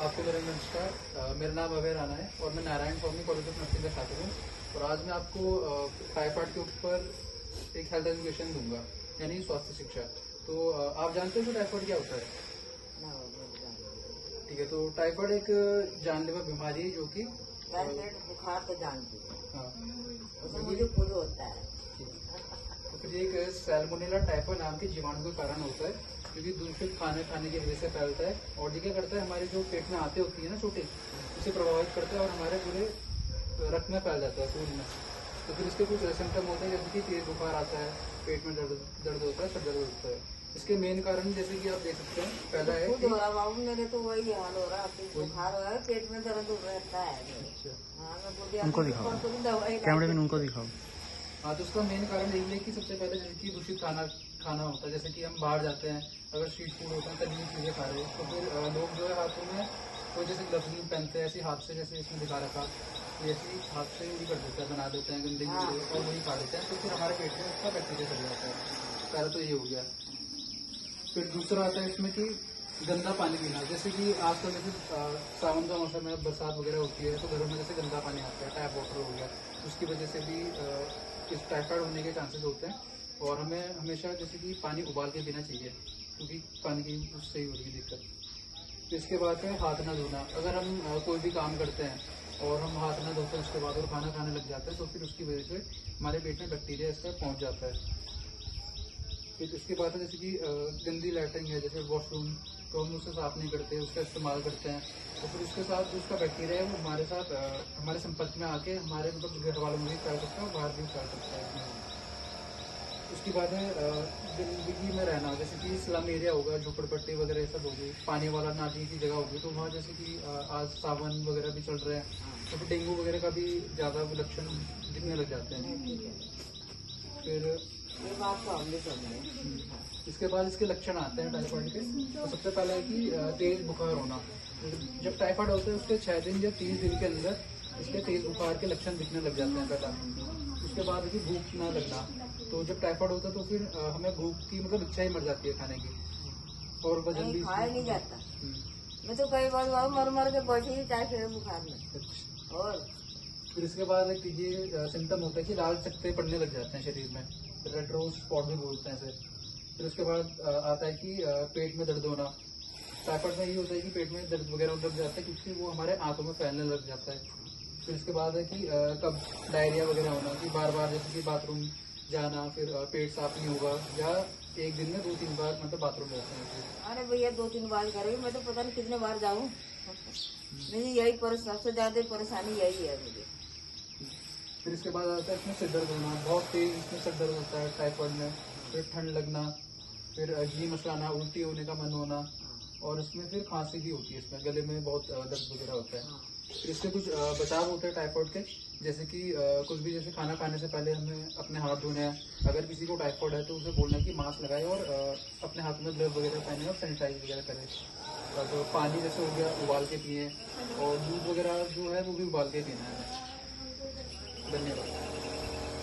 आपको मेरा नमस्कार। मेरा नाम अभय राणा है और मैं नारायण स्वामी कॉलेज ऑफ नर्सिंग का छात्र हूँ। और आज मैं आपको टाइफाइड के ऊपर एक हेल्थ एजुकेशन दूंगा, यानी स्वास्थ्य शिक्षा। तो आप जानते हो कि टाइफाइड क्या होता है? ठीक है, तो टाइफाइड एक जानलेवा बीमारी है जो कि बुखार तो जानती हूँ। हाँ, उसमें मुझे खुद होता है। तो फिर एक सैल्मोनेला टाइफा नाम के जीवाणु के कारण होता है, क्योंकि दूषित खाने खाने की वजह से फैलता है। और ये क्या करता है, हमारे जो पेट में आते होती है ना छोटे, उसे प्रभावित करता है और हमारे पूरे रक्त में फैल जाता है, खून में। तो फिर इसके कुछ सिम्टम होते हैं, जैसे कि तेज बुखार आता है, पेट में दर्द होता है, सर दर्द होता है। इसके मेन कारण जैसे कि आप देख सकते हैं, पहला है खुद हो रहा बाबू, मेरे तो वही हाल हो रहा है। बुखार हो रहा है, पेट में दर्द रहता है। हाँ, मैं बोली उनको दिखाओ, दवाई कैमरे में उनको दिखाओ। हाँ, तो उसका मेन कारण यही है कि सबसे पहले जैसे कि दूषित खाना होता है। जैसे कि हम बाहर जाते हैं, अगर स्ट्रीट फूड होता है, तली हुई चीजें खा रहे हैं, तो फिर लोग जो है हाथों में कोई जैसे ग्लव्स नहीं पहनते हैं, ऐसे हाथ से, जैसे इसमें दिखा रखा, ऐसे हाथ से भी कर देते हैं, बना देते हैं गंदगी और वही खा लेते हैं। तो फिर हमारे पेट में उसका बैक्टीरिया चल जाता है। पहला तो ये हो गया। फिर दूसरा आता है इसमें कि गंदा पानी पीना। जैसे कि आजकल जैसे सावन का मौसम है, बरसात वगैरह होती है, तो घरों में जैसे गंदा पानी आता है, टैप वाटर हो गया, उसकी वजह से भी इस टाइफाइड होने के चांसेस होते हैं। और हमें हमेशा जैसे कि पानी उबाल के पीना चाहिए, क्योंकि पानी की उससे ही होगी दिक्कत। तो इसके बाद है हाथ ना धोना। अगर हम कोई भी काम करते हैं और हम हाथ ना धोते हैं उसके बाद और खाना खाने लग जाते हैं, तो फिर उसकी वजह से हमारे पेट में बैक्टीरिया इस पर पहुँच जाता है। फिर इसके बाद जैसे कि गंदी लैट्रिन है, जैसे वॉशरूम, तो हम उसे साफ नहीं करते, उसका इस्तेमाल करते हैं, तो फिर उसके साथ जो उसका बैक्टीरिया है वो हमारे साथ हमारे संपर्क में आके हमारे मतलब घर वालों में भी फैल सकता है और बाहर भी फैल सकता है। उसके बाद है गंदगी में रहना। जैसे कि स्लम एरिया होगा, झोपड़पट्टी वगैरह ये सब होगी, पानी वाला नाली की जगह होगी, तो वहाँ जैसे कि आज सावन वगैरह भी चल रहे हैं, तो फिर डेंगू वगैरह का भी ज़्यादा लक्षण दिखने लग जाते हैं। फिर ये बात तो हम भी समझे। इसके बाद इसके लक्षण आते हैं टाइफाइड के। तो सबसे पहला है कि तेज बुखार होना। जब टाइफाइड होता है उसके 6 दिन या 30 दिन के अंदर इसके तेज बुखार के लक्षण दिखने लग जाते हैं पहला। उसके बाद है कि भूख ना लगना। तो जब टाइफाइड होता है तो फिर हमें भूख की मतलब इच्छा ही मर जाती है खाने की, और वजन भी खाया नहीं जाता। मैं तो कई बार मर मर के बैठी टाइफाइड बुखार में। और फिर इसके बाद एक ये सिम्टम होता है कि लाल चकत्ते पड़ने लग जाते हैं शरीर में, रेड रोज स्पॉट भी बोलते हैं इसे। फिर उसके बाद आता है कि पेट में दर्द होना। टाइफाइड में ये होता है कि पेट में दर्द वगैरह लग जाता है, क्योंकि वो हमारे आंतों में फैलने लग जाता है। फिर इसके बाद है कि कब डायरिया वगैरह होना, कि बार बार जैसे कि बाथरूम जाना, फिर पेट साफ नहीं होगा, या एक दिन में 2-3 बार मतलब बाथरूम जाते हैं। अरे भैया 2-3 बार करेगी, मैं तो पता नहीं कितने बार जाऊँ। मेरी यही सबसे ज्यादा परेशानी यही है मुझे। फिर इसके बाद आता है इसमें सिर दर्द होना, बहुत तेज इसमें सिर दर्द होता है टाइफाइड में। फिर ठंड लगना, फिर जी मचलाना, उल्टी होने का मन होना, और इसमें फिर खांसी भी होती है, इसमें गले में बहुत दर्द वगैरह होता है। फिर इसके कुछ बचाव होते हैं टाइफाइड के, जैसे कि कुछ भी, जैसे खाना खाने से पहले हमें अपने हाथ धोने हैं। अगर किसी को टाइफाइड है तो उसे बोलना है कि मास्क लगाए और अपने हाथ में ग्लव वगैरह पहने और सैनिटाइज वगैरह करें। अब पानी जैसे हो गया उबाल के पिए, और दूध वगैरह जो है वो भी उबाल के पीना है। धन्यवाद।